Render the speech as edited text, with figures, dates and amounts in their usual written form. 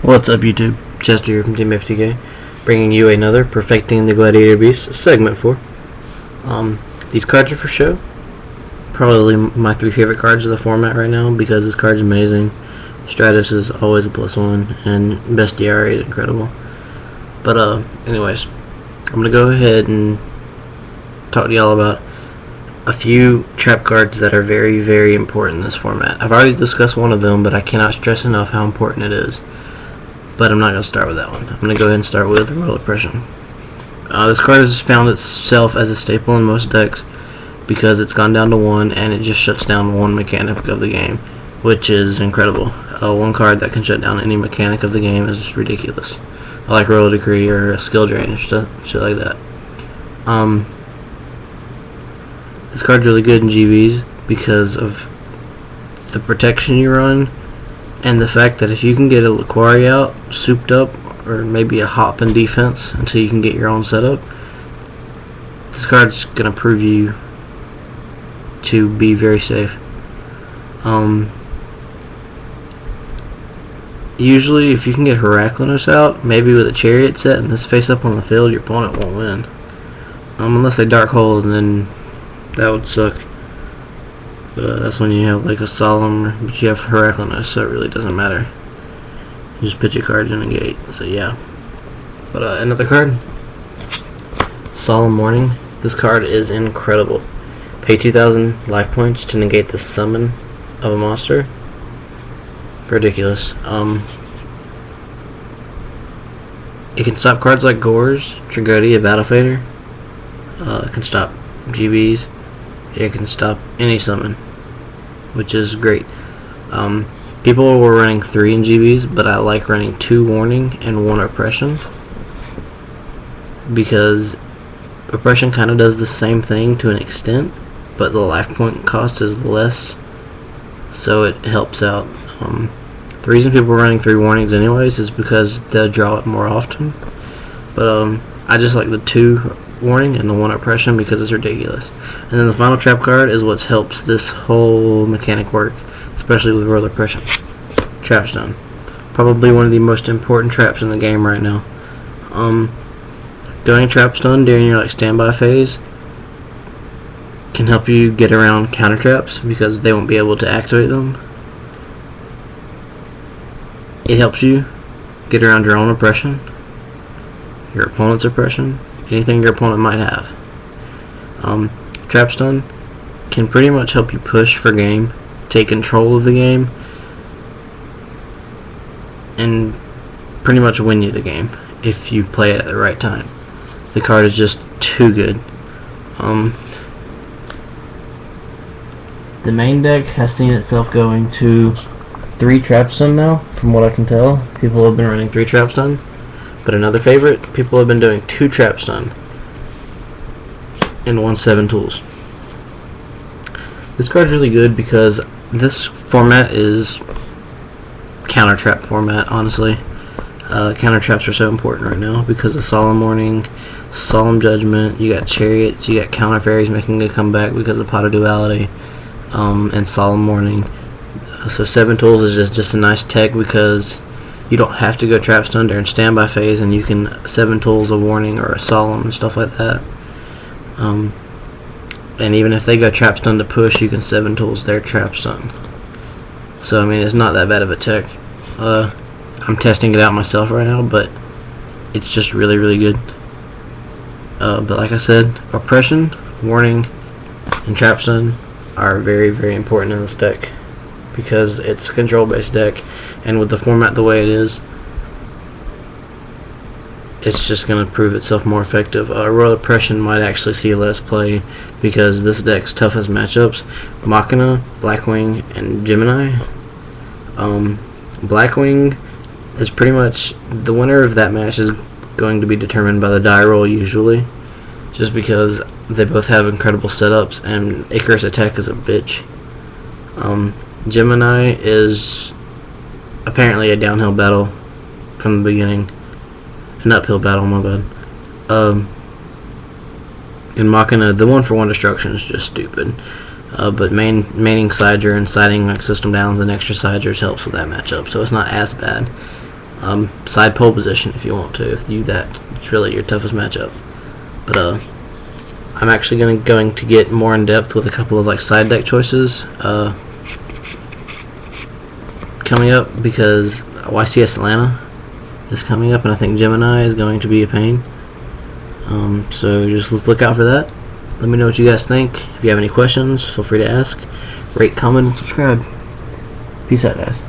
What's up, YouTube? Chester here from TeamAFTK, bringing you another Perfecting the Gladiator Beast segment 4. These cards are for show. Probably my 3 favorite cards of the format right now because this card's amazing. Stratus is always a +1, and best DRA is incredible. But anyways, I'm gonna go ahead and talk to y'all about a few trap cards that are very, very important in this format. I've already discussed one of them, but I cannot stress enough how important it is. But I'm not going to start with that one. I'm going to go ahead and start with Royal Oppression. This card has found itself as a staple in most decks because it's gone down to 1 and it just shuts down one mechanic of the game, which is incredible. One card that can shut down any mechanic of the game is just ridiculous. I like Royal Decree or a Skill Drain or shit like that. This card's really good in GVs because of the protection you run, and the fact that if you can get a Laquari out, souped up, or maybe a hop in defense until you can get your own setup, this card's going to prove you to be very safe. Usually if you can get Heraclinos out, maybe with a Chariot set and this face up on the field, your opponent won't win. Unless they Dark Hold, and then that would suck. But that's when you have like a Solemn, but you have Heraclinos, so it really doesn't matter. You just pitch your cards in a gate, so yeah. But another card, Solemn Warning. This card is incredible. Pay 2,000 life points to negate the summon of a monster. Ridiculous. It can stop cards like Gorz, Tragody, a Battle Fader. It can stop GVs. It can stop any summon, which is great. People were running 3 in GVs, but I like running 2 Warning and 1 Oppression, because Oppression kind of does the same thing to an extent, but the life point cost is less, so it helps out. The reason people are running 3 Warnings anyways is because they'll draw it more often, but I just like the 2 Warning and the 1 Oppression because it's ridiculous. And then the final trap card is what helps this whole mechanic work, especially with Royal Oppression. Trapstone. Probably one of the most important traps in the game right now. Going Trapstone during your standby phase can help you get around counter traps because they won't be able to activate them. It helps you get around your own oppression, your opponent's oppression, anything your opponent might have. Trapstone can pretty much help you push for game, take control of the game, and pretty much win you the game if you play it at the right time. The card is just too good. The main deck has seen itself going to 3 Trapstone now, from what I can tell. People have been running 3 Trapstone. But another favorite, people have been doing 2 Trapstone and 1 7 tools. This card's really good because this format is counter trap format, honestly. Counter traps are so important right now because of Solemn Warning, Solemn Judgment, you got Chariots, you got Counter Fairies making a comeback because of Pot of Duality, and Solemn Warning. So 7 tools is just a nice tech because you don't have to go Trapstone during standby phase, and you can 7 tools a Warning or a Solemn and stuff like that. And even if they go Trapstone to push, you can 7 tools their Trapstone. So I mean, it's not that bad of a tech. I'm testing it out myself right now, but it's just really, really good. But like I said, Oppression, Warning, and Trapstone are very, very important in this deck because it's a control-based deck, and with the format the way it is, it's just going to prove itself more effective. Royal Oppression might actually see less play because this deck's toughest matchups: Machina, Blackwing, and Gemini. Blackwing is pretty much the winner of that match is going to be determined by the die roll usually, just because they both have incredible setups and Icarus attack is a bitch. Gemini is apparently a downhill battle from the beginning. An uphill battle, my bad. In Machina, the 1-for-1 destruction is just stupid. But maining Sidger and siding like system downs and extra Sidgers helps with that matchup, so it's not as bad. Side pole position if you want to. If you do that, it's really your toughest matchup. But I'm actually going to get more in depth with a couple of like side deck choices coming up, because YCS Atlanta is coming up, and I think Gemini is going to be a pain. So just look out for that. Let me know what you guys think. If you have any questions, feel free to ask. Rate, comment, and subscribe. Peace out, guys.